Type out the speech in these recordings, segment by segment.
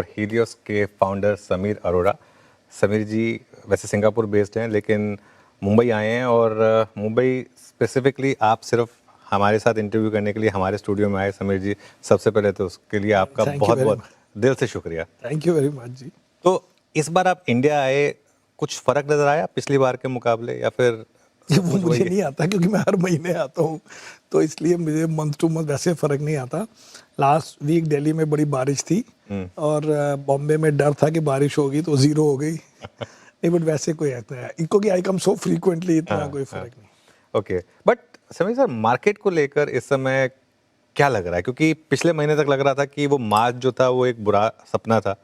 और हीलियोस के फाउंडर समीर अरोड़ा। समीर जी वैसे सिंगापुर बेस्ड हैं लेकिन मुंबई आए हैं, और मुंबई स्पेसिफिकली आप सिर्फ हमारे साथ इंटरव्यू करने के लिए हमारे स्टूडियो में आए। समीर जी, सबसे पहले तो उसके लिए आपका थैंक यू बहुत वेरी बहुत मच। दिल से शुक्रिया। थैंक यू वेरी मच जी। तो इस बार आप इंडिया आए, कुछ फ़र्क नज़र आया पिछली बार के मुकाबले, या फिर ये सब वो कुछ वही मुझे है? नहीं आता क्योंकि मैं हर महीने आता हूँ, तो इसलिए मुझे मंथ टू मंथ वैसे फ़र्क नहीं आता। लास्ट वीक दिल्ली में बड़ी बारिश थी और बॉम्बे में डर था कि बारिश होगी तो ज़ीरो हो गई। नहीं, बट वैसे कोई ऐसा है क्योंकि आई कम सो फ्रीक्वेंटली, इतना हाँ, कोई हाँ। फ़र्क नहीं। Okay, but Sameer sir, market को लेकर इस समय क्या लग रहा है? क्योंकि पिछले महीने तक लग रहा था कि वो मार्च जो था वो एक बुरा सपना था,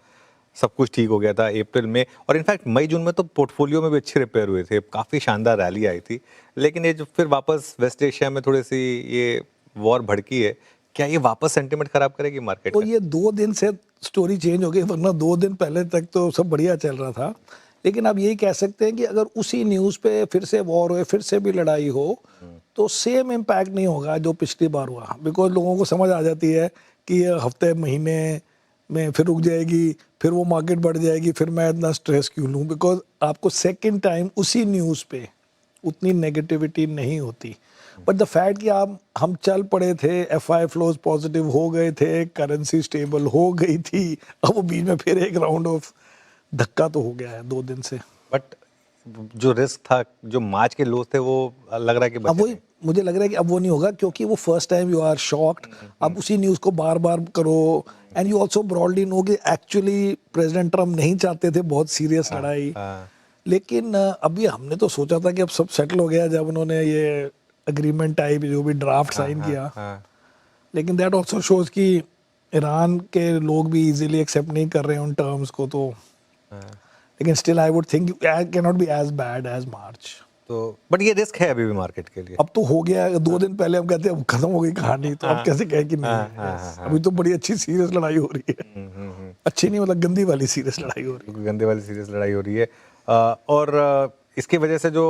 सब कुछ ठीक हो गया था अप्रैल में, और इनफैक्ट मई जून में तो पोर्टफोलियो में भी अच्छे रिपेयर हुए थे, काफ़ी शानदार रैली आई थी। लेकिन ये जो फिर वापस वेस्ट एशिया में थोड़ी सी ये वॉर भड़की है, क्या ये वापस सेंटिमेंट खराब करेगी मार्केट तो का? ये 2 दिन से स्टोरी चेंज हो गई, वरना 2 दिन पहले तक तो सब बढ़िया चल रहा था। लेकिन अब यही कह सकते हैं कि अगर उसी न्यूज़ पे फिर से वॉर होए, फिर से भी लड़ाई हो, तो सेम इम्पैक्ट नहीं होगा जो पिछली बार हुआ। बिकॉज़ लोगों को समझ आ जाती है कि ये हफ्ते महीने में फिर रुक जाएगी, फिर वो मार्केट बढ़ जाएगी, फिर मैं इतना स्ट्रेस क्यों लूँ? बिकॉज़ आपको सेकंड टाइम उसी न्यूज़ पे उतनी नेगेटिविटी नहीं होती। बट द फैक्ट कि आप हम चल पड़े थे, एफआई फ्लोज पॉजिटिव हो गए थे, करेंसी स्टेबल हो गई थी, अब वो बीच में फिर एक राउंड ऑफ धक्का तो हो गया है 2 दिन से। बट जो रिस्क था, जो मार्च के लोस थे, वो लग रहा है कि अब बचे वही नहीं। मुझे लग रहा है कि अब वो नहीं होगा क्योंकि वो first time you are shocked. अब उसी न्यूज़ को बार-बार करो and you also broadly know कि एक्चुअली प्रेसिडेंट ट्रम्प नहीं चाहते थे बहुत सीरियस हाँ, लड़ाई। हाँ, लेकिन अभी हमने तो सोचा था कि अब सब सेटल हो गया जब उन्होंने ये एग्रीमेंट टाइप जो भी ड्राफ्ट हाँ, साइन हाँ, किया। हाँ, लेकिन दैट आल्सो शोज कि ईरान के लोग भी इजीली एक्सेप्ट नहीं कर रहे हैं उन टर्म्स को, तो हाँ। लेकिन still I would think can not be as bad as March. तो बट ये रिस्क है अभी भी मार्केट के लिए। अब तो हो गया है, 2 दिन पहले हम कहते हैं अब खत्म हो गई कहानी, तो अब हाँ, कैसे कहें कि नहीं हाँ, है। हाँ, हाँ, Yes, हाँ। अभी तो बड़ी अच्छी सीरियस लड़ाई हो रही है। हम्म। अच्छी नहीं मतलब गंदी वाली सीरियस लड़ाई हो रही है। बिल्कुल गंदे वाली सीरियस लड़ाई हो रही है। और इसकी वजह से जो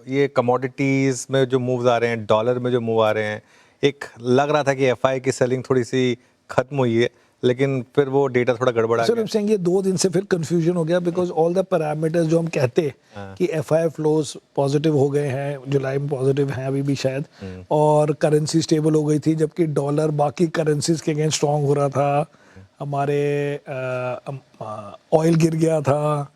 ये कमोडिटीज में जो मूव्स आ रहे हैं, डॉलर में जो मूव आ रहे हैं, एक लग रहा था कि एफआई की सेलिंग थोड़ी सी खत्म हुई है, लेकिन फिर वो डेटा थोड़ा गड़बड़ा सर गया। हम सेइंग ये 2 दिन से फिर कंफ्यूजन हो गया बिकॉज ऑल द पैरामीटर्स जो हम कहते हाँ। कि एफआई फ्लोज पॉजिटिव हो गए हैं, जुलाई में पॉजिटिव हैं अभी भी शायद, और करेंसी स्टेबल हो गई थी, जबकि डॉलर बाकी करेंसीज के अगेंस्ट स्ट्रांग हो रहा था। हमारे ऑयल गिर गया था,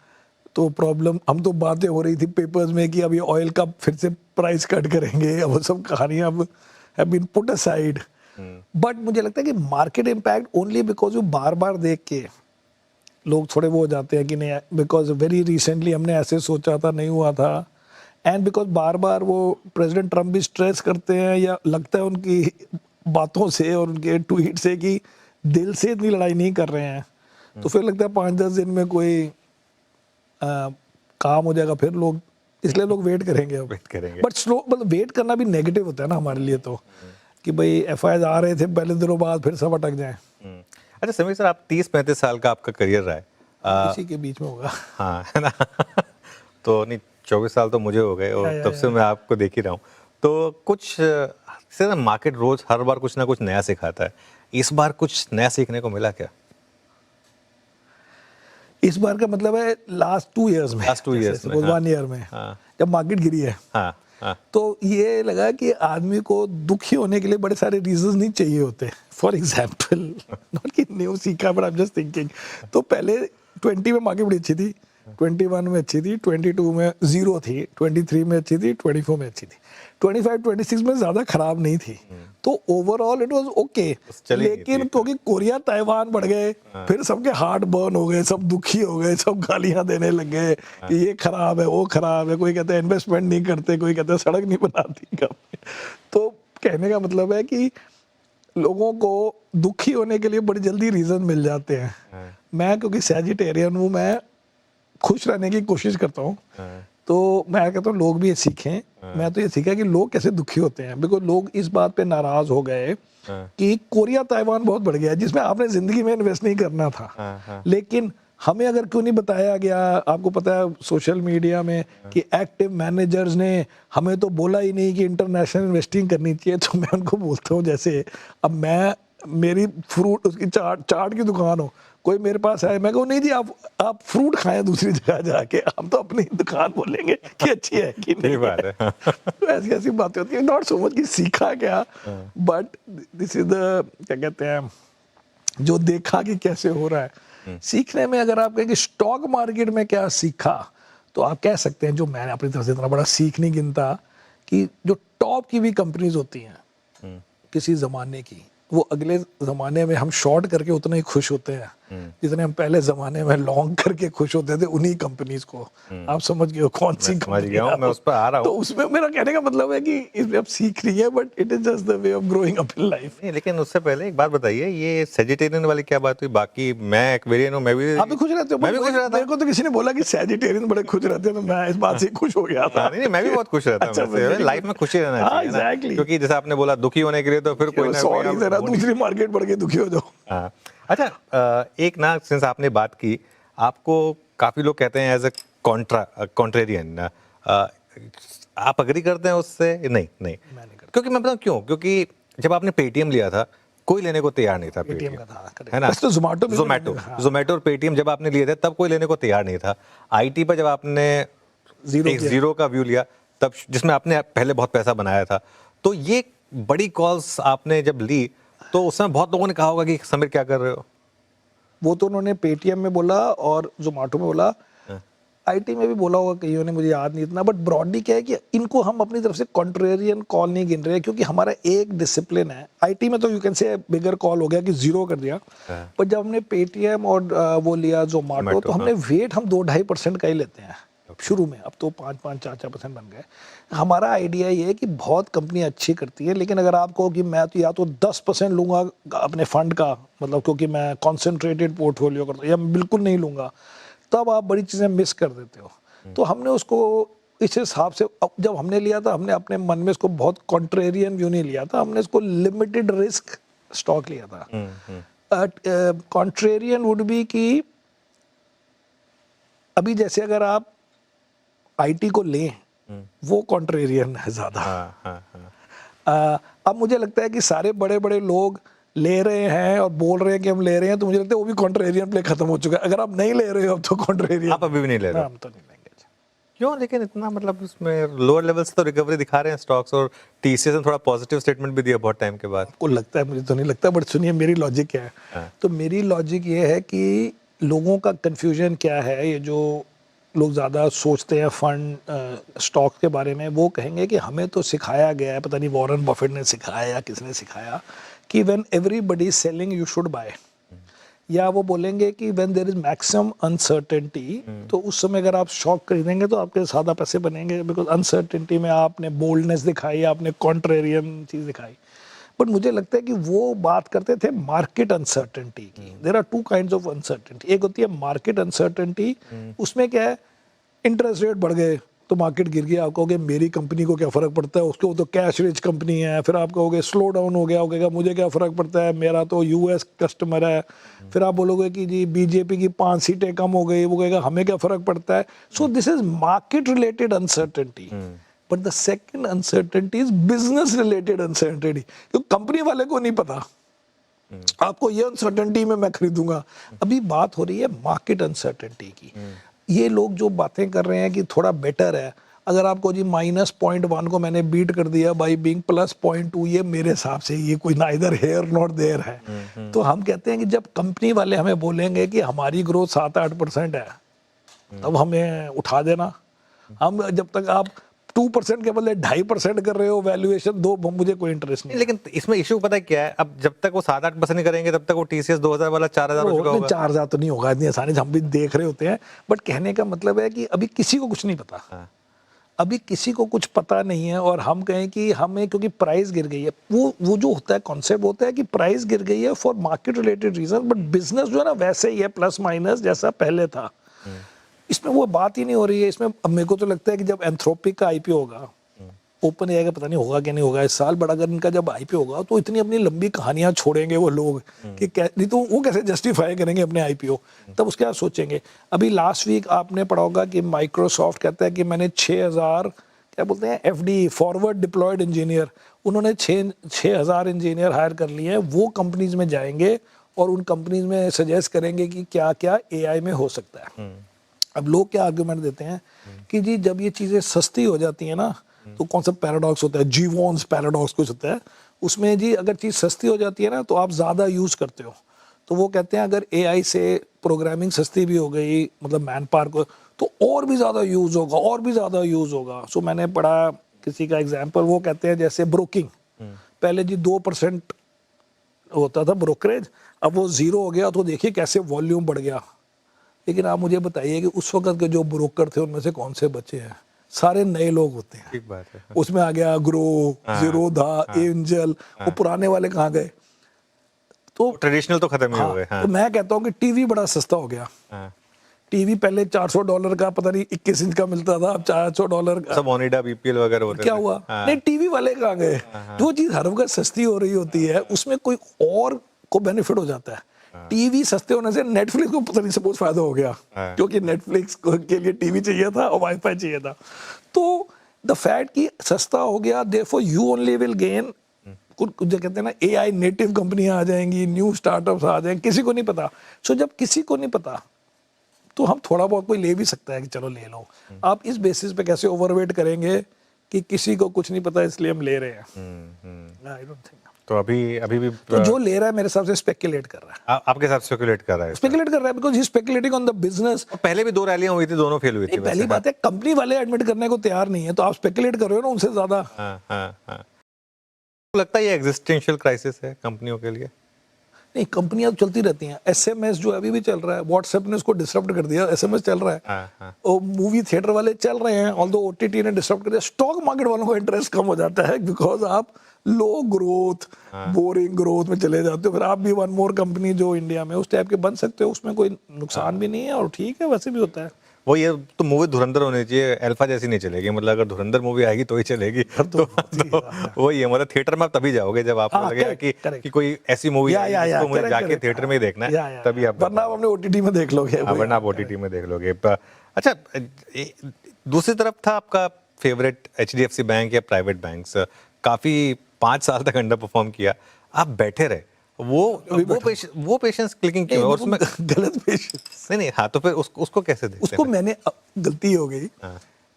तो प्रॉब्लम हम तो बातें हो रही थी पेपर्स में कि अब ये ऑयल का फिर से प्राइस कट करेंगे, अब वो सब कहानियां अब have been put aside. But मुझे लगता है कि मार्केट इम्पैक्ट ओनली बिकॉज वो बार बार देख के लोग थोड़े वो हो जाते हैं कि नहीं, बिकॉज वेरी रिसेंटली हमने ऐसे सोचा था नहीं हुआ था, एंड बिकॉज बार बार वो प्रेसिडेंट ट्रम्प भी स्ट्रेस करते हैं या लगता है उनकी बातों से और उनके ट्वीट से कि दिल से इतनी लड़ाई नहीं कर रहे हैं, तो फिर लगता है 5-10 दिन में कोई काम हो जाएगा, फिर लोग इसलिए लोग वेट करेंगे अब। वेट करेंगे। बट स्लो मतलब वेट करना भी नेगेटिव होता है ना हमारे लिए, तो कि भाई एफआईआर आ रहे थे पहले दिनों बाद फिर सब अटक जाएं। अच्छा समीर सर, आप 30-35 साल का आपका करियर रहा है। इसी के बीच में होगा। हाँ, है ना। तो नहीं, 24 साल तो मुझे हो गए और तब से या। मैं आपको देख ही रहा हूँ। तो कुछ से ना, मार्केट रोज हर बार कुछ ना कुछ नया सिखाता है। इस बार कुछ नया सीखने को मिला क्या? इस बार का मतलब है लास्ट 2 इयर्स में, लास्ट 2 इयर्स में। सपोज हाँ, 1 ईयर में हाँ, जब मार्केट गिरी है, हाँ, हाँ, तो ये लगा कि आदमी को दुखी होने के लिए बड़े सारे रीजंस नहीं चाहिए होते। फॉर एग्जाम्पल, नॉट कि न्यू सीखा, but I am just thinking, तो पहले 20 में मार्केट बड़ी अच्छी थी, 21 में अच्छी थी, 22 में जीरो थी, 23 में अच्छी थी, 24 में अच्छी थी, 25-26 में ज़्यादा खराब नहीं थी, तो ओवरऑल इट वाज ओके। चली गई लेकिन थी। क्योंकि कोरिया ताइवान बढ़ गए, फिर सबके हार्ट बर्न हो गए, सब दुखी हो गए, सब गालियां देने लग गए कि ये खराब है, वो खराब है, कोई कहता है इन्वेस्टमेंट नहीं करते, कोई कहता है सड़क नहीं बनाती तो कहने का मतलब है कि लोगों को दुखी होने के लिए बड़ी जल्दी रीजन मिल जाते हैं। मैं क्योंकि सैजिटेरियन हूँ, मैं खुश रहने की कोशिश करता हूँ, तो मैं कहता हूँ लोग भी ये सीखें। मैं तो ये सीखा कि लोग कैसे दुखी होते हैं, बिकॉज लोग इस बात पे नाराज हो गए कि कोरिया ताइवान बहुत बढ़ गया जिसमें आपने जिंदगी में इन्वेस्ट नहीं करना था, लेकिन हमें अगर क्यों नहीं बताया गया, आपको पता है सोशल मीडिया में कि एक्टिव मैनेजर्स ने हमें तो बोला ही नहीं कि इंटरनेशनल इन्वेस्टिंग करनी चाहिए, तो मैं उनको बोलता हूँ जैसे अब मैं मेरी फ्रूट उसकी चाट की दुकान हो, कोई मेरे पास आए, मैं कहूँ नहीं जी आप फ्रूट खाएं दूसरी जगह जाके, हम तो अपनी दुकान बोलेंगे कि अच्छी है कि नहीं ये बात है। तो ऐसी ऐसी बातें होती है, नॉट सो मच कि सीखा क्या, बट दिस इज द क्या कहते हैं, जो देखा कि कैसे हो रहा है। सीखने में अगर आप कहें कि स्टॉक मार्केट में क्या सीखा, तो आप कह सकते हैं, जो मैंने अपनी तरफ से इतना बड़ा सीख नहीं गिनता, कि जो टॉप की भी कंपनीज होती हैं किसी ज़माने की, वो अगले ज़माने में हम शॉर्ट करके उतना ही खुश होते हैं जितने हम पहले ज़माने में लॉन्ग करके खुश होते थे उन्हीं कंपनीज को। आप समझ गए हो कौन सी समझ कंपनी गया हूँ, मैं उस पर आ रहा हूँ। तो उसमें मेरा कहने का मतलब है कि इसमें अब सीख रही है, but it is just the way of growing up in life. नहीं, लेकिन उससे पहले एक बात बताइए, ये सेजिटेरियन वाली क्या बात हुई? बाकी मैं एक्वेरियन हूँ, मैं भी आप भी खुश रहते हो? मैं भी खुश रहता मेरे को तो किसी ने बोला कि सैजिटेरियन बड़े खुश रहते हैं, तो मैं इस बात से खुश हो गया था। नहीं नहीं, मैं भी बहुत खुश रहता हूँ। अच्छा, वैसे very लाइफ good। में खुशी रहना हाँ, चाहिए ना, exactly। क्योंकि जैसे आपने बोला दुखी होने के लिए तो फिर कोई ना कोई सॉरी आप जरा ढूंढ- दूसरी मार्केट बढ़ के दुखी हो जाओ। हाँ। अच्छा, एक ना, सिंस आपने बात की, आपको काफी लोग कहते हैं एज ए कॉन्ट्रेरियन, आप अग्री करते हैं उससे? नहीं नहीं, मैं नहीं करता। क्योंकि मैं बताऊं क्यों, क्योंकि जब आपने पेटीएम लिया था कोई लेने को तैयार नहीं था। पेटीएम का था, correct। है ना? वैसे तो Zomato भी जोमेटो हाँ। जोमेटो और पेटीएम जब आपने लिए थे तब कोई लेने को तैयार नहीं था। आईटी पर जब आपने जीरो एक किया। जीरो का व्यू लिया, तब जिसमें आपने पहले बहुत पैसा बनाया था, तो ये बड़ी कॉल्स आपने जब ली तो उस समय बहुत लोगों ने कहा होगा कि समीर क्या कर रहे हो। वो तो उन्होंने पेटीएम में बोला और जोमेटो में बोला, आईटी में भी बोला होगा कईयों ने, मुझे याद नहीं इतना, बट ब्रॉडली क्या है कि इनको हम अपनी तरफ से कॉन्ट्रेरियन कॉल नहीं गिन रहे, क्योंकि हमारा एक डिसिप्लिन है। आईटी में तो you can say bigger call हो गया कि जीरो कर दिया, पर जब हमने पेटीएम और वो लिया जोमेटो, तो हमने वेट हम 2-2.5% का ही लेते हैं शुरू में, अब तो 5-5, 4-4% बन गए। हमारा आइडिया ये है कि बहुत कंपनी अच्छी करती है, लेकिन अगर आप कहो कि मैं तो या तो 10% लूंगा अपने फंड का, मतलब क्योंकि मैं कॉन्सेंट्रेटेड पोर्टफोलियो करता हूँ, या मैं बिल्कुल नहीं लूंगा, तब आप बड़ी चीज़ें मिस कर देते हो। तो हमने उसको इस हिसाब से, जब हमने लिया था, हमने अपने मन में इसको बहुत कॉन्ट्रेरियन व्यू नहीं लिया था, हमने इसको लिमिटेड रिस्क स्टॉक लिया था। कॉन्ट्रेरियन वुड बी कि अभी जैसे अगर आप आईटी को लें, वो कॉन्ट्रेरियन है ज़्यादा। अब मुझे लगता है कि सारे बड़े बड़े लोग ले रहे हैं और बोल रहे हैं कि हम ले रहे हैं, तो मुझे लगता है वो भी कॉन्ट्रेरियन प्ले खत्म हो चुका है। अगर आप नहीं ले रहे हो अब तो कॉन्ट्रेरियन, आप अभी भी नहीं ले रहे हो? हम तो नहीं लेंगे। क्यों? लेकिन इतना, मतलब उसमें लोअर लेवल से तो रिकवरी दिखा रहे हैं स्टॉक्स, और टीसीएस ने थोड़ा पॉजिटिव स्टेटमेंट भी दिया बहुत टाइम के बाद। आपको लगता है, मुझे तो नहीं लगता, बट सुनिए मेरी लॉजिक क्या है। तो मेरी लॉजिक ये है कि लोगों का कंफ्यूजन क्या है, ये जो लोग ज़्यादा सोचते हैं फंड स्टॉक के बारे में, वो कहेंगे कि हमें तो सिखाया गया है, पता नहीं वॉरेन बफेट ने सिखाया या किसने सिखाया, कि when everybody is selling you should buy. या वो बोलेंगे कि when there is maximum uncertainty, तो उस समय अगर आप स्टॉक खरीदेंगे तो आपके ज़्यादा पैसे बनेंगे, बिकॉज अनसर्टेनिटी में आपने बोल्डनेस दिखाई, आपने कॉन्ट्रेरियन चीज़ दिखाई। बट मुझे लगता है कि वो बात करते थे मार्केट अनसर्टेनिटी की। There are 2 kinds of uncertainty. एक होती है मार्केट अनसर्टेनिटी, उसमें क्या है, इंटरेस्ट रेट बढ़ गए तो मार्केट गिर गया, आप कहोगे मेरी कंपनी को क्या फ़र्क पड़ता है, उसको तो कैश रिच कंपनी है। फिर आप कहोगे स्लो डाउन हो गया, हो गया मुझे क्या फ़र्क पड़ता है, मेरा तो यूएस कस्टमर है। फिर आप बोलोगे कि जी बीजेपी की 5 सीटें कम हो गई, वो कहेगा हमें क्या फ़र्क पड़ता है। So this is market related uncertainty. But the second uncertainty is business related uncertainty, क्योंकि कंपनी वाले को नहीं पता आपको ये अनसर्टेनिटी में मैं खरीदूंगा। अभी बात हो रही है मार्केट अनसर्टेनिटी की। ये लोग जो बातें कर रहे हैं कि थोड़ा बेटर है, अगर आपको जी -0.1 को मैंने बीट कर दिया बाई बीइंग +0.2, ये मेरे हिसाब से ये कोई नाइदर हेयर नॉट देयर है। तो हम कहते हैं कि जब कंपनी वाले हमें बोलेंगे कि हमारी ग्रोथ 7-8% है, तब हमें उठा देना। हम जब तक आप 2% के बदले 2.5% कर रहे हो वैल्यूएशन, दो मुझे कोई इंटरेस्ट नहीं। लेकिन इसमें इशू पता है क्या है, अब जब तक वो 7-8% नहीं करेंगे तब तक वो टीसीएस 2000 वाला 4000 हो चुका होगा। 4000 तो नहीं होगा इतनी आसानी से, हम भी देख रहे होते हैं। बट कहने का मतलब है कि अभी किसी को कुछ नहीं पता। अभी किसी को कुछ पता नहीं है, और हम कहें कि हमें क्योंकि प्राइस गिर गई है, वो जो होता है कॉन्सेप्ट होता है कि प्राइस गिर गई है for market related reason, but business जो है ना वैसे ही है, प्लस माइनस जैसा पहले था। इसमें वो बात ही नहीं हो रही है। इसमें अब मेरे को तो लगता है कि जब एंथ्रोपिक का आईपीओ होगा, ओपन एआई का पता नहीं होगा क्या नहीं होगा इस साल, बट अगर इनका जब आईपीओ होगा तो इतनी अपनी लंबी कहानियां छोड़ेंगे वो लोग कि नहीं तो वो कैसे जस्टिफाई करेंगे अपने आईपीओ, तब उसके बाद सोचेंगे। अभी लास्ट वीक आपने पढ़ा होगा कि माइक्रोसॉफ्ट कहता है कि मैंने 6000 क्या बोलते हैं एफडी, फॉरवर्ड डिप्लॉयड इंजीनियर, उन्होंने 6000 इंजीनियर हायर कर लिए हैं। वो कंपनीज में जाएंगे और उन कंपनीज में सजेस्ट करेंगे कि क्या क्या एआई में हो सकता है। अब लोग क्या आर्गुमेंट देते हैं कि जी जब ये चीज़ें सस्ती हो जाती है ना, तो कौन सा पैराडॉक्स होता है, जीवॉन्स पैराडॉक्स कुछ होता है, उसमें जी अगर चीज़ सस्ती हो जाती है ना तो आप ज़्यादा यूज़ करते हो। तो वो कहते हैं अगर एआई से प्रोग्रामिंग सस्ती भी हो गई, मतलब मैन पावर को, तो और भी ज़्यादा यूज़ होगा, और भी ज़्यादा यूज़ होगा। सो मैंने पढ़ा किसी का एग्जाम्पल, वो कहते हैं जैसे ब्रोकिंग, पहले जी 2% होता था ब्रोकरेज, अब वो 0 हो गया, तो देखिए कैसे वॉल्यूम बढ़ गया। लेकिन आप मुझे बताइए कि उस वक्त के जो ब्रोकर थे उनमें से कौन से बचे हैं? सारे नए लोग होते हैं। ठीक बात है। उसमें आ गया ग्रो, जीरोधा, एंजल, वो पुराने वाले कहाँ गए? तो ट्रेडिशनल तो खत्म ही हो हाँ, गए। हाँ तो मैं कहता हूँ कि टीवी बड़ा सस्ता हो गया। हाँ। टीवी पहले $400 का, पता नहीं 21 इंच का मिलता था, अब $400 का। सब ओनिडा बीपीएल वगैरह होते क्या थे। हुआ? हाँ नहीं, टीवी वाले कहाँ गए? जो चीज हर वक्त सस्ती हो रही होती है उसमें कोई और को बेनिफिट हो जाता है। टीवी सस्ते होने से नेटफ्लिक्स को पता नहीं सपोज फायदा हो गया, हाँ। क्योंकि नेटफ्लिक्स के लिए टीवी चाहिए था और वाईफाई चाहिए था। तो द फैक्ट कि सस्ता हो गया, therefore you only will gain. कुछ जो कहते हैं ना, एआई नेटिव कंपनियां आ जाएंगी, न्यू स्टार्टअप्स आ जाएंगे, किसी को नहीं पता। सो जब किसी को नहीं पता तो हम थोड़ा बहुत कोई ले भी सकता है कि चलो ले लो। आप इस बेसिस पे कैसे ओवरवेट करेंगे कि किसी को कुछ नहीं पता इसलिए हम ले रहे हैं? I don't think. तो अभी अभी भी तो जो ले रहा है मेरे हिसाब से स्पेकुलेट कर रहा है, आपके साथ स्पेकुलेट कर रहा है। स्पेकुलेट कर रहा है because he speculating on the business. और पहले भी 2 रैलियां हुई थी, दोनों फेल हुई थी पहली वैसे। बात है, कंपनी वाले एडमिट करने को तैयार नहीं है, तो आप स्पेकुलेट कर रहे हो ना उनसे ज्यादा। हाँ हाँ हाँ। लगता है ये एग्जिस्टेंशियल क्राइसिस है कंपनियों के लिए। नहीं, कंपनियां तो चलती रहती हैं। एसएमएस जो अभी भी चल रहा है, व्हाट्सएप ने उसको डिसरप्ट कर दिया, एसएमएस चल रहा है। हाँ हाँ। और मूवी थिएटर वाले चल रहे हैं, ऑल्दो ओटीटी ने डिसरप्ट कर दिया। स्टॉक मार्केट वालों का इंटरेस्ट कम हो जाता है बिकॉज आप लो ग्रोथ, बोरिंग ग्रोथ में चले जाते हो। फिर आप भी वन मोर कंपनी जो इंडिया में उस टाइप के बन सकते हो, उसमें कोई नुकसान भी नहीं है और ठीक है, वैसे भी होता है। वो ये तो मूवी धुरंधर होनी चाहिए, अल्फा जैसी नहीं चलेगी। मतलब अगर धुरंधर मूवी आएगी तो ही चलेगी। तो वही है, मतलब थिएटर में आप तभी जाओगे जब आपको हाँ, लगेगा कि कोई ऐसी मूवी या, जिसको मुझे correct, जाके correct, थिएटर में ही देखना है, या, तभी आप। वरना आप अपने ओटीटी में देख लोगे। हाँ, वरना आप ओटीटी में देख लोगे। अच्छा, दूसरी तरफ था आपका फेवरेट एचडीएफसी बैंक या प्राइवेट बैंक्स, काफी 5 साल तक अंडर परफॉर्म किया, आप बैठे रहे। वो पेशेंस क्लिकिंग क्यों है? और उसमें गलत पेशेंस नहीं, हाँ, तो फिर उसको कैसे देखते उसको हैं? मैंने गलती हो गई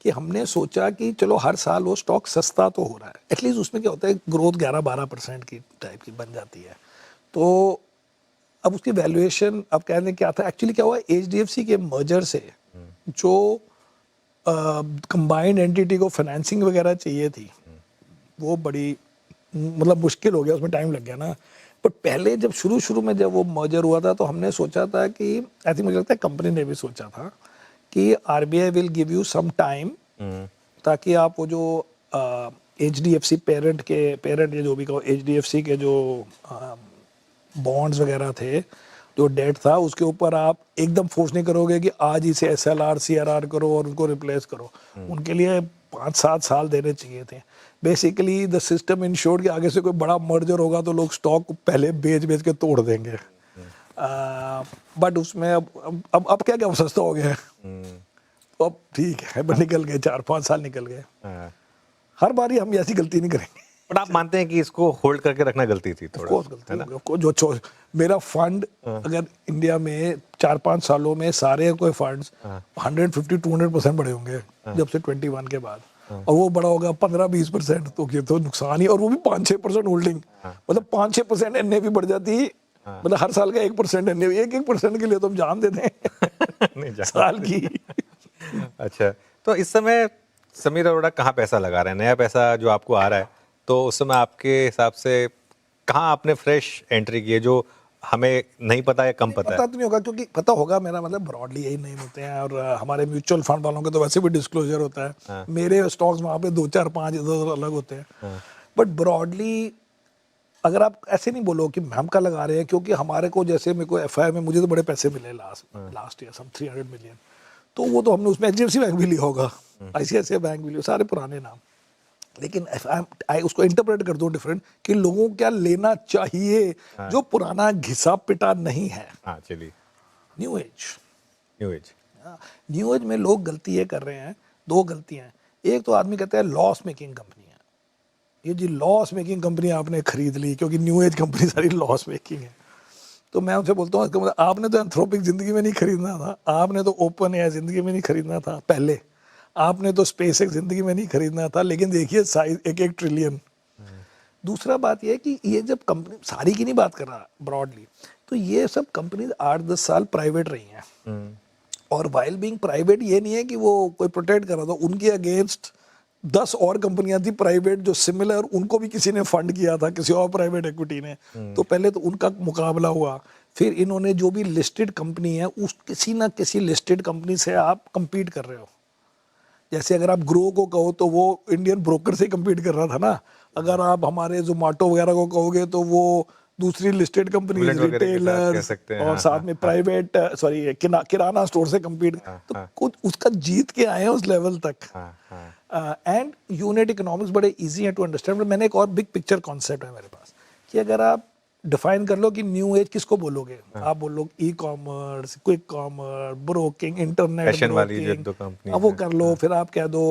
कि हमने सोचा कि चलो हर साल वो स्टॉक सस्ता तो हो रहा है, एटलीस्ट उसमें क्या होता है, ग्रोथ 11-12% की टाइप की बन जाती है। तो अब उसकी वैल्यूएशन, अब कहने क्या था, एक्चुअली क्या हुआ, एचडीएफसी के मर्जर से जो कंबाइंड एंटिटी को फाइनेंसिंग वगैरह चाहिए थी, वो बड़ी मतलब मुश्किल हो गया, उसमें टाइम लग गया ना। बट पहले जब शुरू में जब वो मर्जर हुआ था, तो हमने सोचा था कि, आई थिंक मुझे लगता है कंपनी ने भी सोचा था कि RBI will give you some time, ताकि आप वो जो एचडीएफसी पेरेंट या जो भी कहो, एचडीएफसी के जो बॉन्ड्स वगैरह थे, जो डेट था, उसके ऊपर आप एकदम फोर्स नहीं करोगे कि आज इसे एसएलआर सीआरआर करो और उनको रिप्लेस करो। उनके लिए 5-7 साल देने चाहिए थे। बेसिकली द सिस्टम इंश्योर्ड कि आगे से कोई बड़ा मर्जर होगा तो लोग स्टॉक पहले बेच के तोड़ देंगे। बट उसमें अब क्या सस्ता हो गया है, तो अब ठीक है, बट निकल गए 4-5 साल निकल गए। हर बारी हम ऐसी गलती नहीं करेंगे। बट आप मानते हैं कि इसको होल्ड करके रखना गलती थी थोड़ा? कोर्स गलती हो गई। जो मेरा फंड अगर इंडिया में 4-5 सालों में सारे कोई फंड्स 150-200% बढ़े होंगे जब से 21 के बाद, और वो बड़ा होगा 15-20%, तो ये तो नुकसान ही। और वो भी 5-6% होल्डिंग, मतलब 5-6% एनएवी बढ़ जाती, मतलब हर साल का 1% एनएवी, 1% के लिए तो हम जान देते हैं साल की। अच्छा, तो इस समय समीर अरोड़ा कहाँ पैसा लगा रहे हैं? नया पैसा जो आपको आ रहा है, तो उस समय आपके हिसाब से कहाँ आपने फ्रेश एंट्री की है जो हमें नहीं पता है, कम पता है? पता तो नहीं होगा, क्योंकि पता होगा, मेरा मतलब ब्रॉडली यही नहीं होते हैं, और हमारे म्यूचुअल फंड वालों के तो वैसे भी डिस्क्लोजर होता है। मेरे स्टॉक्स वहाँ पे 2-4-5 इधर अलग होते हैं। बट ब्रॉडली अगर आप ऐसे नहीं बोलो कि हम का लगा रहे हैं, क्योंकि हमारे को, जैसे मेरे को एफआई में मुझे तो बड़े पैसे मिले लास्ट ईयर, सम 300 मिलियन, तो वो तो हमने उसमें एचडीएफसी बैंक भी लिया होगा, आईसीआईसीआई बैंक भी लिया, सारे पुराने नाम। लेकिन उसको इंटरप्रेट कर दो डिफरेंट, कि लोगों को क्या लेना चाहिए जो पुराना घिसा पिटा नहीं है। हाँ, चलिए। न्यू एज में लोग गलती ये कर रहे हैं, 2 गलतियां हैं। एक तो आदमी कहता है लॉस मेकिंग कंपनी है, ये जी लॉस मेकिंग कंपनी आपने खरीद ली, क्योंकि न्यू एज कंपनी सारी लॉस मेकिंग है। तो मैं उनसे बोलता हूँ इसका मतलब आपने तो एंथ्रोपिक जिंदगी में नहीं खरीदना था, आपने तो ओपन एआई जिंदगी में नहीं खरीदना था पहले, आपने तो स्पेस एक्स जिंदगी में नहीं खरीदना था, लेकिन देखिए साइज 1-1 ट्रिलियन। दूसरा बात यह है कि ये जब कंपनी सारी की नहीं बात कर रहा ब्रॉडली, तो ये सब कंपनीज 8-10 साल प्राइवेट रही हैं, और वाइल बीइंग प्राइवेट ये नहीं है कि वो कोई प्रोटेक्ट कर रहा था, उनके अगेंस्ट 10 और कंपनियां थी प्राइवेट जो सिमिलर, उनको भी किसी ने फंड किया था, किसी और प्राइवेट इक्विटी ने। तो पहले तो उनका मुकाबला हुआ, फिर इन्होंने जो भी लिस्टेड कंपनी है उस किसी ना किसी लिस्टेड कंपनी से आप compete कर रहे हो। जैसे अगर आप ग्रो को कहो तो वो इंडियन ब्रोकर से compete कर रहा था ना, अगर आप हमारे जोमेटो वगैरह को कहोगे तो वो दूसरी लिस्टेड कंपनी बुलेट वगैरह के साथ कह रिटेलर्स सकते हैं, और हाँ, साथ हाँ, में प्राइवेट सॉरी किराना स्टोर से compete, तो कुछ उसका जीत के आए हैं उस लेवल तक। एंड यूनिट इकोनॉमिक्स बड़े इजी हैं टू अंडरस्टैंड। मैंने एक और बिग पिक्चर कॉन्सेप्ट है मेरे पास कि अगर आप डिफाइन कर लो कि न्यू एज किसको बोलोगे, आप बोलो e commerce, quick commerce, broking, internet fashion वाली जो ब्रोकिंग, दो कंपनी अब वो कर लो, फिर आप कह दो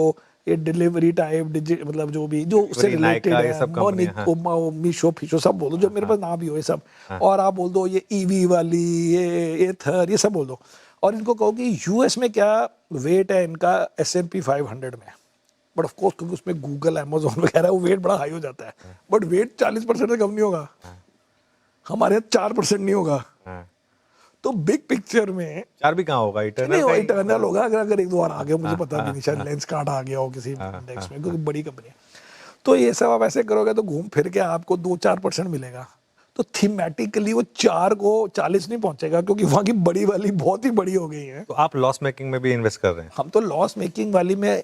ये डिलीवरी टाइप मतलब जो भी जो उससे Delivery, रिलेटेड Nykaa, ये है, सब कंपनियां, हाँ। मीशो फीशो सब बोल दो, जो मेरे पास नाम भी हो ये सब, और आप बोल दो ये ईवी वाली, ये एथर, ये सब बोल दो, और इनको कहो कि यूएस में क्या वेट है इनका S&P 500 में, बट ऑफ कोर्स क्योंकि उसमें गूगल अमेजोन वगैरह वो वेट बड़ा हाई हो जाता है, बट वेट 40% से कम नहीं होगा, हमारे यहाँ 4% नहीं होगा। तो बिग पिक्चर में 4 भी कहाँ होगा, नहीं इटर्नल का ही इटर्नल होगा, अगर एक दो बार आ गया, मुझे पता भी नहीं, शायद हाँ, लेंस कार्ड आ गया हो किसी हाँ, इंडेक्स में, हाँ, क्योंकि बड़ी कंपनी है। तो ये सब आप ऐसे करोगे तो घूम फिर के आपको 2-4% मिलेगा। तो थीमेटिकली वो 4 को 40 नहीं पहुंचेगा, क्योंकि वहां की बड़ी वाली बहुत ही बड़ी हो गई है। तो आप लॉस मेकिंग में भी इन्वेस्ट कर रहे हैं? हम तो लॉस मेकिंग वाली में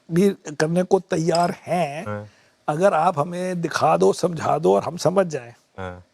भी करने को तैयार हैं, हाँ, अगर आप हमें दिखा दो, समझा दो और हम समझ जाएं हाँ,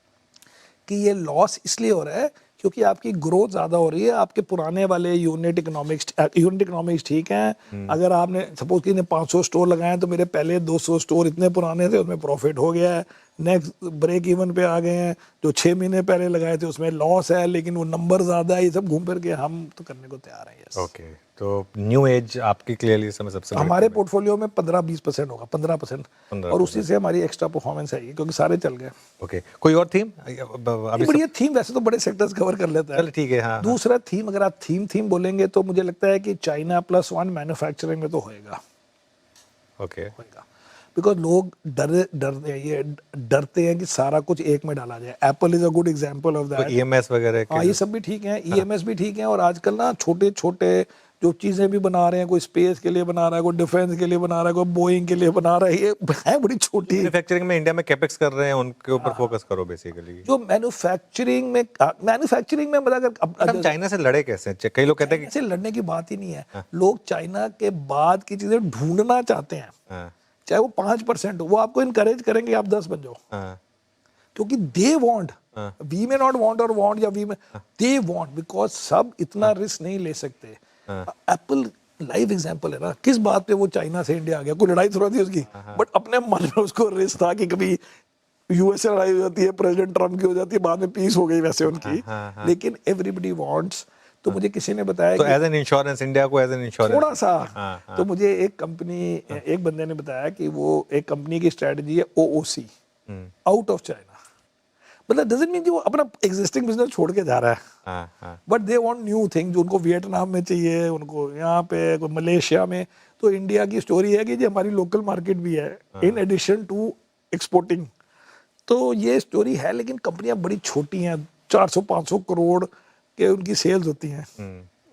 कि ये लॉस इसलिए हो रहा है क्योंकि आपकी ग्रोथ ज़्यादा हो रही है, आपके पुराने वाले यूनिट इकोनॉमिक्स ठीक हैं। अगर आपने सपोज कि 500 स्टोर लगाए तो मेरे पहले 200 स्टोर इतने पुराने थे, उसमें प्रॉफिट हो गया है, नेक्स्ट ब्रेक इवन पे आ गए हैं, जो 6 महीने पहले लगाए थे उसमें लॉस है लेकिन वो नंबर ज़्यादा है, ये सब घूम फिर के हम तो करने को तैयार हैं। Yes, okay. तो न्यू एज आपकी क्लियरली इस समय सबसे बड़ी हमारे कमी पोर्टफोलियो में 15-20% होगा, 15%, 15%। और उसी से हमारी एक्स्ट्रा परफॉर्मेंस है क्योंकि सारे चल गए। ओके, कोई और थीम ये अभी बढ़िया थीम, वैसे तो बड़े सेक्टर्स कवर कर लेता है। चल ठीक है, हाँ, हाँ, दूसरा थीम, अगर आप थीम बोलेंगे तो मुझे लगता है कि चाइना +1 मैन्युफैक्चरिंग में तो होएगा, ओके, बिकॉज लोग डरते हैं कि सारा कुछ एक में डाला जाए। Apple is a good example of तो दैट। ईएमएस वगैरह हाँ, ये सब भी ठीक है, ईएमएस भी ठीक है, और आजकल ना छोटे छोटे जो चीजें भी बना रहे हैं, कोई स्पेस के लिए बना रहा है, कोई डिफेंस के लिए बना रहा है, कोई बोइंग के लिए बना रहा है, ये है बड़ी छोटी। मैन्युफैक्चरिंग में इंडिया में कैपेक्स कर रहे हैं, उनके ऊपर फोकस करो बेसिकली। जो मैन्युफैक्चरिंग में मतलब बट हम चाइना से लड़े कैसे हैं? कई लोग कहते हैं ऐसे लड़ने की बात ही नहीं है, लोग चाइना के बाद की चीजें ढूंढना चाहते हैं, हाँ, चाहे वो 5% हो, वो आपको इनकरेज करेंगे आप 10 बन जाओ, हाँ, क्योंकि दे वांट, वी में नॉट वांट और वांट, या वी में दे वांट, बिकॉज सब इतना रिस्क नहीं ले सकते। एप्पल लाइव एग्जांपल है ना, किस बात पे वो चाइना से इंडिया आ गया, कोई लड़ाई थोड़ा थी उसकी, बट अपने मन में उसको रिस्क था कि कभी यूएस से लड़ाई हो जाती है, प्रेसिडेंट ट्रम्प की हो जाती है, बाद में पीस हो गई वैसे उनकी, लेकिन एवरीबडी वांट्स। तो मुझे किसी ने बताया तो कि एज एन इंश्योरेंस, इंडिया को एज एन इंश्योरेंस थोड़ा सा, तो मुझे एक बंदे ने बताया कि वो एक कंपनी की स्ट्रेटजी है OOC, आउट ऑफ चाइना, मतलब डजंट मीन कि वो अपना एग्जिस्टिंग बिजनेस छोड़ के जा रहा है, but they want new thing, जो उनको वियतनाम में चाहिए, उनको यहाँ पे, कोई मलेशिया में। तो इंडिया की स्टोरी है कि ये हमारी लोकल मार्केट भी है इन एडिशन टू एक्सपोर्टिंग। तो ये स्टोरी है, लेकिन कंपनियां बड़ी छोटी हैं, 400-500 करोड़ के उनकी सेल्स होती हैं।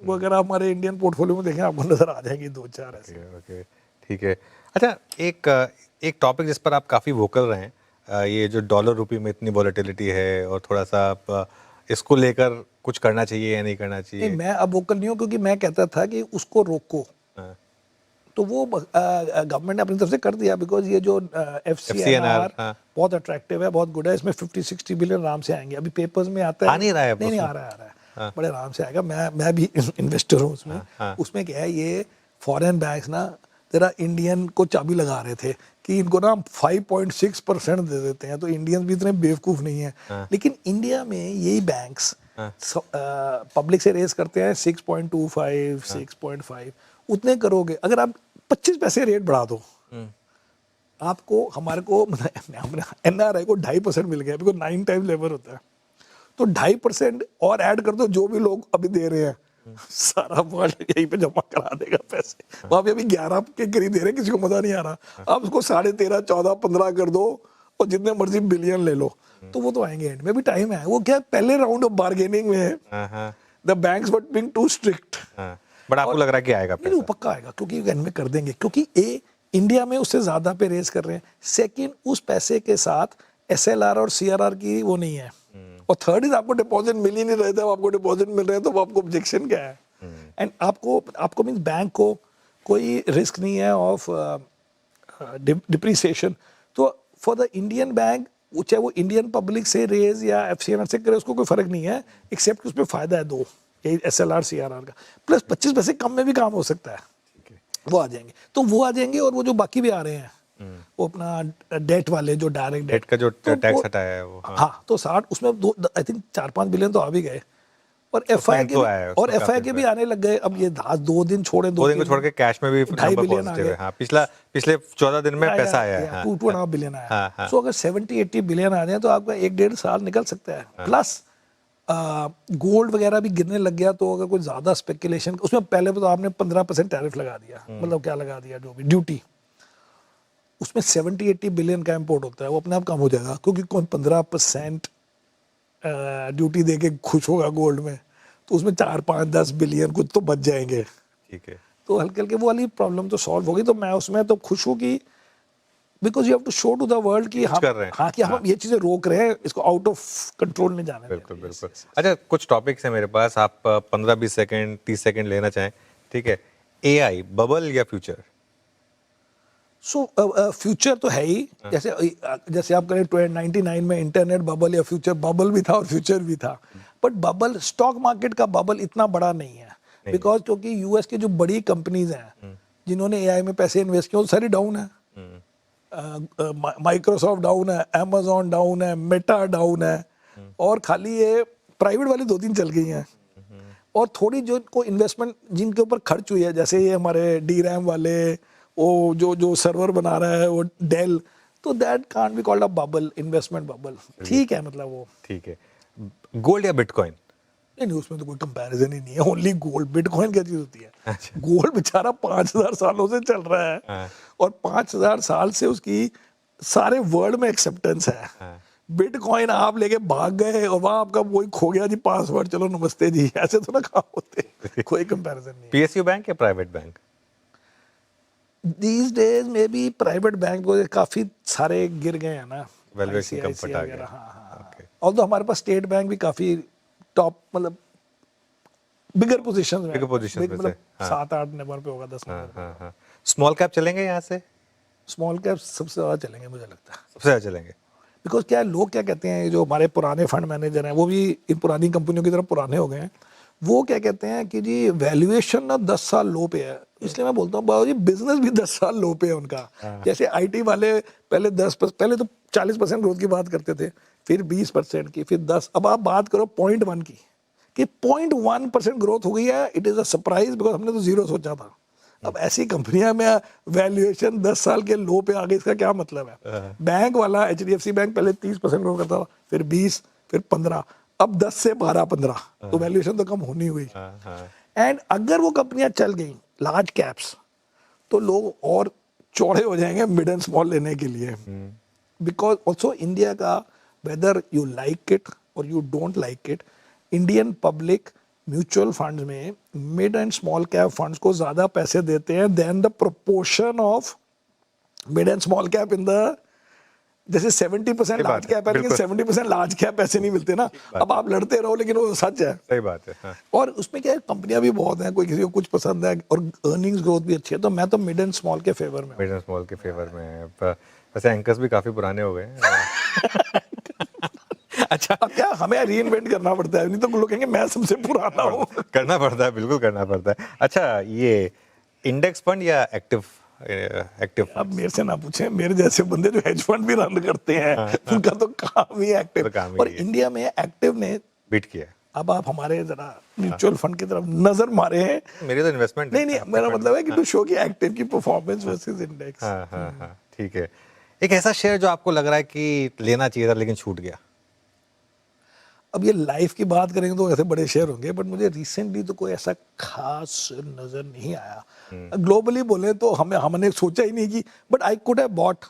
वो अगर आप हमारे इंडियन पोर्टफोलियो में देखें आपको नजर आ जाएंगी 2-4 ऐसे। ओके, ठीक है। अच्छा, एक टॉपिक जिस पर आप काफ़ी वोकल रहे हैं, ये जो डॉलर रुपी में इतनी वॉलेटिलिटी है, और थोड़ा सा आप इसको लेकर कुछ करना चाहिए या नहीं करना चाहिए? नहीं, मैं अब वोकल नहीं हूँ, क्योंकि मैं कहता था कि उसको रोको, हाँ, तो वो गवर्नमेंट ने अपनी तरफ से कर दिया, बिकॉज ये जो FCNR हाँ, बहुत अट्रैक्टिव है, बहुत गुड है, इसमें 50-60 बिलियन आराम से आएंगे। अभी पेपर्स में आता है, आ नहीं रहा है, नहीं आ रहा है, बड़े आराम से आएगा। मैं भी इन्वेस्टर हूँ उसमें। उसमें क्या है, ये फॉरेन बैंक्स ना जरा इंडियन को चाबी लगा रहे थे कि इनको ना 5.6% दे देते हैं, तो इंडियन भी इतने बेवकूफ़ नहीं है। लेकिन इंडिया में यही बैंक्स पब्लिक से रेस करते हैं 6.25, 6.5, उतने करोगे। अगर आप 25 पैसे रेट बढ़ा दो, आपको, हमारे को NRI को 2.5% मिल गया, बिकॉज 9 टाइम लेबर होता है। तो 2.5% और ऐड कर दो, जो भी लोग अभी दे रहे हैं सारा वर्ल्ड यहीं पे जमा करा देगा पैसे। वहां पे अभी 11 के करीब दे रहे हैं, किसी को मजा नहीं आ रहा। आप उसको 13.5, 14, 15 कर दो और जितने मर्जी बिलियन ले लो, तो वो तो आएंगे। एंड में भी टाइम है। वो क्या पहले राउंड ऑफ बार्गेनिंग में the banks were being too strict, but आपको लग रहा है कि आएगा नहीं वो पैसा? पक्का आएगा, क्योंकि एंड में कर देंगे, क्योंकि इंडिया में उससे ज्यादा पे रेज कर रहे हैं। सेकंड, उस पैसे के साथ SLR और CRR की वो नहीं है। और थर्ड इज आपको डिपॉजिट मिल ही नहीं रहे थे, अब आपको डिपॉजिट मिल रहे हैं, तो आपको ऑब्जेक्शन क्या है? एंड आपको मींस बैंक को कोई रिस्क नहीं है ऑफ डिप्रिसिएशन। तो फॉर द इंडियन बैंक, चाहे वो इंडियन पब्लिक से रेज या FCNR से करे, उसको कोई फर्क नहीं है, एक्सेप्ट उसमें फायदा है दो, यही SLR CRR का, प्लस 25 पैसे कम में भी काम हो सकता है। वो आ जाएंगे, तो वो आ जाएंगे। और वो जो बाकी भी आ रहे हैं, वो अपना डेट वाले, जो डायरेक्ट डेट का जो तो टैक्स हटाया है वो, हाँ, तो 60 उसमें दो, आई थिंक 4-5 बिलियन तो आ भी गए। और FI फैन के तो भी, आया है, और उसका FI काफी के भी फैन। आने लग गए। अब ये 2 दिन छोड़े, 2 दिन को छोड़ के कैश में भी 2.5 नंबर बिलियन आ पॉजिटिव गए। है। हाँ, पिछले 14 दिन में पैसा आया है। 2.5 बिलियन हाँ, आया। हाँ। सो अगर 70-80 बिलियन आ जाए तो आपका 1-1.5 साल निकल सकता है। प्लस गोल्ड वगैरह भी गिरने लग गया, तो अगर कोई ज्यादा स्पेकुलेशन, उसमें पहले तो आपने 15% टैरिफ लगा दिया, मतलब क्या लगा दिया, जो भी ड्यूटी, उसमें 70-80 बिलियन का इंपोर्ट होता है, वो अपने आप कम हो जाएगा। क्योंकि कौन 15% ड्यूटी दे के खुश होगा गोल्ड में? तो उसमें 4-5-10 बिलियन कुछ तो बच जाएंगे। ठीक है। तो हल्के हल्के वो वाली प्रॉब्लम तो सॉल्व होगी। तो मैं उसमें तो खुश हूँ कि because you have to show to the world कि हम, कर रहे हैं। हाँ, कि हम ये चीजें रोक रहे हैं, इसको आउट ऑफ कंट्रोल नहीं जाने बिल्कुल देंगे। बिल्कुल। अच्छा, कुछ टॉपिक्स हैं मेरे पास, आप 15-20 सेकंड 30 सेकंड लेना चाहें, ठीक है? AI बबल या फ्यूचर? सो फ्यूचर तो है ही। जैसे आप करें 99 में इंटरनेट बबल, या फ्यूचर बबल भी था और फ्यूचर भी था। बट बबल, स्टॉक मार्केट का बबल इतना बड़ा नहीं है, बिकॉज क्योंकि US की जो बड़ी कंपनीज हैं जिन्होंने AI में पैसे इन्वेस्ट किए, वो सारी डाउन है। माइक्रोसॉफ्ट डाउन है, Amazon डाउन है, मेटा डाउन है, और खाली ये प्राइवेट वाली 2-3 चल गई हैं। और थोड़ी जो को इन्वेस्टमेंट जिनके ऊपर खर्च हुई है, जैसे ये हमारे DRAM वाले, वो जो सर्वर बना रहा है वो डेल, तो that can't be called a bubble, investment bubble. ठीक है, मतलब वो ठीक है। गोल्ड या बिटकॉइन? नहीं, उसमें तो कोई कंपैरिजन ही नहीं है। Only gold. बिटकॉइन क्या चीज होती है? अच्छा। गोल्ड बेचारा 5000 सालों से चल रहा है, हाँ। और 5000 साल से उसकी सारे वर्ल्ड में एक्सेप्टेंस है। हाँ। बिटकॉइन आप लेके भाग गए और वहां आपका वही खो गया जी, पासवर्ड, चलो नमस्ते जी, ऐसे तो ना काम होते। कोई कंपैरिजन नहीं है। PSU बैंक या प्राइवेट बैंक? दीज डेज में भी प्राइवेट बैंक को काफी सारे गिर गए हैं ना, Valuation ICICI comfort आ वगैरह। गया। हाँ। Okay. ऑल्दो हमारे पास स्टेट बैंक भी काफी टॉप, मतलब बिगर पोजीशन में, Bigger positions में मतलब से, हाँ। 7-8 नंबर पे होगा, 10 हाँ नंबर पे। हाँ हाँ। स्मॉल कैप चलेंगे यहाँ से? स्मॉल कैप सबसे ज्यादा चलेंगे मुझे लगता है। सबसे ज़्यादा चलेंगे। बिकॉज क्या है, लोग क्या कहते हैं, जो हमारे पुराने फंड मैनेजर हैं, वो भी इन पुरानी कंपनियों की तरफ पुराने हो गए हैं। वो क्या कहते हैं कि जी वैल्यूएशन ना 10 साल लो पे है। इसलिए मैं बोलता हूँ बाबू जी, बिजनेस भी 10 साल लो पे है उनका। जैसे IT वाले पहले पहले तो 40% ग्रोथ की बात करते थे, फिर 20% की, फिर 10, अब आप बात करो 0.1 की, कि 0.1% ग्रोथ हो गई है। It is a surprise, because हमने तो 0 सोचा था। अब ऐसी कंपनियां में वैल्यूएशन 10 साल के लो पे आ गई, इसका क्या मतलब है? बैंक वाला HDFC बैंक पहले 30% ग्रो करता था, फिर 20, फिर 15, अब 10 से 12-15, तो वैल्यूएशन तो कम होनी हुई। एंड अगर वो कंपनियां चल गई लार्ज कैप्स, तो लोग और चौड़े हो जाएंगे मिड एंड स्मॉल लेने के लिए। बिकॉज ऑल्सो इंडिया का, वेदर यू लाइक इट और you don't like it, Indian public mutual funds में mid and small cap funds को ज्यादा पैसे देते हैं then the proportion of mid and small cap in the, जैसे 70% लार्ज कैप है, लेकिन 70% लार्ज कैप पैसे नहीं मिलते ना। अब आप लड़ते रहो, लेकिन वो सच है। सही बात है। हाँ। और उसमें क्या है, कंपनियां भी बहुत हैं, कोई किसी को कुछ पसंद है, और अर्निंग्स ग्रोथ भी अच्छी है। तो मैं तो मिड एंड स्मॉल के फेवर में हूं। मिड एंड स्मॉल के फेवर में है। वैसे एंकर्स भी काफ़ी पुराने हो गए हैं। अच्छा, अब क्या हमें रीइन्वेंट करना पड़ता है, नहीं तो लोग कहेंगे मैं सबसे पुराना हूँ। करना पड़ता है, बिल्कुल करना पड़ता है। अच्छा, ये इंडेक्स फंड या एक्टिव अब मेरे से ना पूछे, मेरे जैसे बंदे जो हेज फंड भी रन करते हैं, उनका तो काम ही एक्टिव। तो काम ही और है। इंडिया में एक्टिव ने बीट किया है। अब आप हमारे जरा म्यूचुअल फंड की तरफ नजर मारे हैं। मेरी तो इन्वेस्टमेंट नहीं, मेरा मतलब है कि टू शो की एक्टिव की परफॉर्मेंस वर्सेस इंडेक्स। हाँ हाँ हाँ, ठीक है। एक ऐसा शेयर जो आपको लग रहा है कि लेना चाहिए था लेकिन छूट गया? अब ये लाइफ की बात करेंगे तो ऐसे बड़े शेयर होंगे, बट मुझे रिसेंटली तो कोई ऐसा खास नजर नहीं आया। ग्लोबली बोले तो हमने सोचा ही नहीं कि, but I could have bought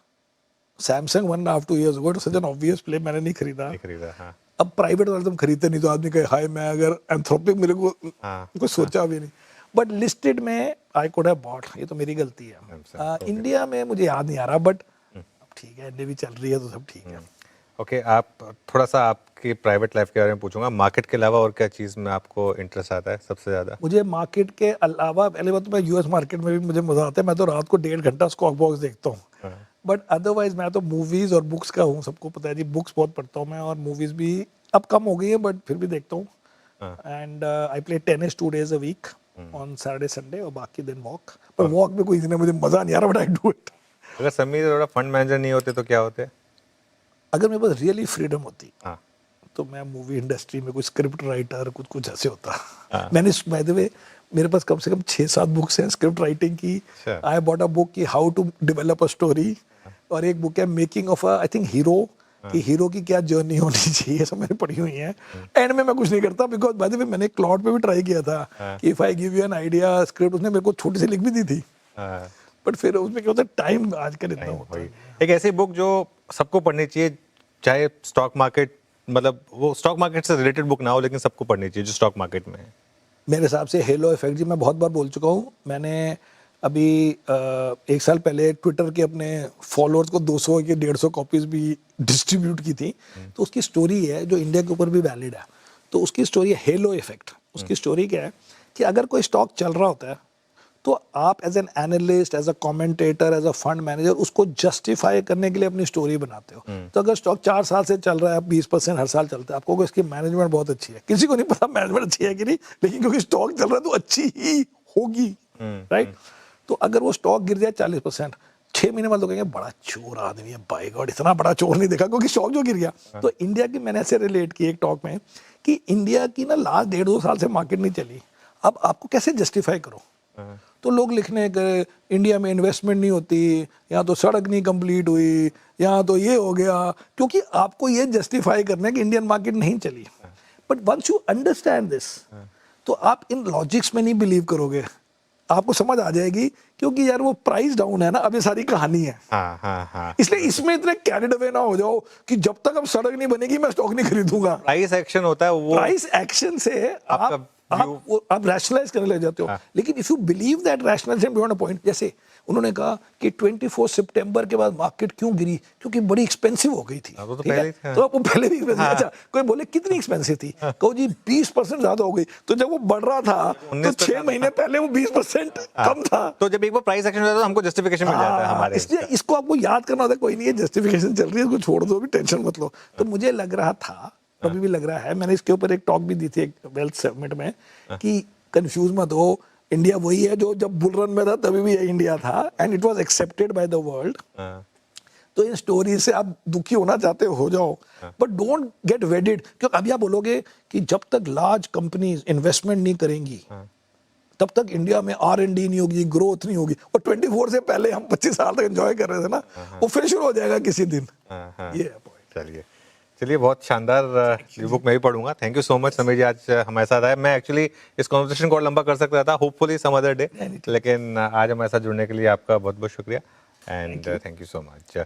Samsung 1.5-2 years ago, such an obvious play, मैंने नहीं खरीदा। नहीं खरीदा, हाँ। अब प्राइवेट वाले तुम खरीदते नहीं, तो आदमी कहे हाय, मैं अगर एंथ्रोपिक मेरे को हाँ, कुछ सोचा भी नहीं, बट लिस्टेड में आई कुड हैव बॉट, ये तो मेरी गलती है। Samsung, इंडिया में मुझे याद नहीं आ रहा, बट ठीक है, इंडिया भी चल रही है तो सब ठीक है। ओके, आप थोड़ा सा आपकी प्राइवेट लाइफ के बारे में पूछूंगा। मार्केट के अलावा और क्या चीज़ में आपको इंटरेस्ट आता है सबसे ज़्यादा? मुझे मार्केट के अलावा, पहले बात तो मैं यूएस मार्केट में भी मुझे मजा आता है, मैं तो रात को 1.5 घंटा स्टॉक बॉक्स देखता हूँ। हाँ, बट अदरवाइज मैं तो मूवीज और बुक्स का हूँ, सबको पता है जी, बुक्स बहुत पढ़ता हूँ मैं, और मूवीज भी अब कम हो गई है बट फिर भी देखता हूँ। हाँ। And I play tennis 2 days a week on Saturday Sunday, और बाकी दिन वॉक। पर वॉक में कोई इतने मुझे मजा नहीं आ रहा, बट आई डू इट। अगर समीर थोड़ा फंड मैनेजर नहीं होते तो क्या होते? अगर मेरे पास रियली फ्रीडम होती हाँ, तो मैं मूवी इंडस्ट्री में कोई स्क्रिप्ट राइटर कुछ ऐसे होता। हाँ। मैंने बाय द वे, मेरे पास कम से कम 6-7 बुक्स हैं स्क्रिप्ट राइटिंग की। अच्छा। आई बॉट अ बुक की how to develop a story, और एक बुक है making of I think hero, कि हीरो की क्या जर्नी होनी चाहिए, सब मैंने पढ़ी हुई है। एंड में मैं कुछ नहीं करता, बिकॉज बाय द वे मैंने क्लॉड पे भी ट्राई किया था कि if I give you an idea script, उसने मेरे को छोटी सी लिख भी दी थी, हाँ। बट फिर उसमें क्या होता है, टाइम आजकल इतना होता वही है। एक ऐसी बुक जो सबको पढ़नी चाहिए, चाहे स्टॉक मार्केट, मतलब वो स्टॉक मार्केट से रिलेटेड बुक ना हो, लेकिन सबको पढ़नी चाहिए जो स्टॉक मार्केट में है। मेरे हिसाब से हेलो इफेक्ट जी, मैं बहुत बार बोल चुका हूँ। मैंने अभी 1 साल पहले ट्विटर के अपने फॉलोअर्स को 200 के 150 कॉपीज भी डिस्ट्रीब्यूट की थी। तो उसकी स्टोरी है जो इंडिया के ऊपर भी वैलिड है। तो उसकी स्टोरी है हेलो इफेक्ट। उसकी स्टोरी क्या है कि अगर कोई स्टॉक चल रहा होता है तो आप as an analyst, as a commentator, as a fund manager उसको जस्टिफाई करने के लिए अपनी स्टोरी बनाते हो। तो अगर स्टॉक 4 साल से चल रहा है, 20% हर साल चलता है, आपको इसकी मैनेजमेंट बहुत अच्छी है। किसी को नहीं पता मैनेजमेंट अच्छी है कि नहीं, लेकिन क्योंकि स्टॉक चल रहा है तो अच्छी ही होगी, राइट। तो अगर वो स्टॉक गिर जाए 40%, 6 महीने बाद लोग कहेंगे बड़ा चोर आदमी है, बाय गॉड इतना बड़ा चोर नहीं देखा, क्योंकि स्टॉक जो गिर गया। तो इंडिया की मैंने ऐसे रिलेट की एक टॉक में कि इंडिया की ना लास्ट 1.5-2 साल से मार्केट नहीं चली, अब आपको कैसे जस्टिफाई करो। तो लोग लिखने गए इंडिया में इन्वेस्टमेंट नहीं होती, यहाँ तो सड़क नहीं कंप्लीट हुई, यहाँ तो ये हो गया, क्योंकि आपको ये जस्टिफाई करना है कि इंडियन मार्केट नहीं चली। But once you understand this, तो आप इन लॉजिक्स में नहीं बिलीव करोगे, आपको समझ आ जाएगी, क्योंकि यार वो प्राइस डाउन है ना, अब ये सारी कहानी है। हाँ, हाँ, हाँ। इसलिए इसमें इतने कैरिड अवे ना हो जाओ कि जब तक अब सड़क नहीं बनेगी मैं स्टॉक नहीं खरीदूंगा। प्राइस एक्शन होता है वो। प्राइस एक्शन से आप रैशनलाइज करने लग जाते हो। हाँ। लेकिन if you believe that rationalisation beyond a point, जैसे उन्होंने कहा कि 24 सितंबर के बाद मार्केट क्यों गिरी, क्योंकि बड़ी एक्सपेंसिव हो गई थी। हाँ, वो तो ठीक पहले है? ही था। तो वो पहले भी expensive- हाँ। अच्छा, कोई बोले कितनी एक्सपेंसिव थी, कहो जी 20% ज्यादा हो गई। तो जब वो बढ़ रहा था तो 19% 6 महीने पहले वो 20% कम था। तो जब एक बार प्राइस एक्शन हो जाता है तो हमको जस्टिफिकेशन मिल जाता है हाँ, हमारे इसलिए इसका। इसको आपको याद करना होता है, कोई नहीं है जस्टिफिकेशन चल रही है, इसको छोड़ दो, भी टेंशन मत लो। तो मुझे लग रहा था, अभी भी लग रहा है, मैंने इसके ऊपर एक टॉक भी दी थी एक वेल्थ समिट में, कि कंफ्यूज मत हो, इंडिया वही है जो जब बुल रन में था तभी भी इंडिया था, and it was accepted by the world. हाँ, तो इन स्टोरी से आप दुखी होना चाहते हो जाओ, बट डोंट गेट वेडेड, क्योंकि अभी आप बोलोगे कि जब तक लार्ज कंपनीज इन्वेस्टमेंट नहीं करेंगी तब तक इंडिया में R&D नहीं होगी, ग्रोथ नहीं होगी। और 24 से पहले हम 25 साल तक एंजॉय कर रहे थे ना, वो फिर शुरू हो जाएगा किसी दिन। हाँ, हाँ। ये है point। चलिए चलिए, बहुत शानदार। ये बुक मैं भी पढ़ूंगा। Thank you so much Sameer ji, आज हमारे साथ आए। मैं एक्चुअली इस कॉन्वर्सेशन को और लंबा कर सकता था, होपफुली सम अदर डे, लेकिन आज हमारे साथ जुड़ने के लिए आपका बहुत बहुत शुक्रिया, and thank you so much.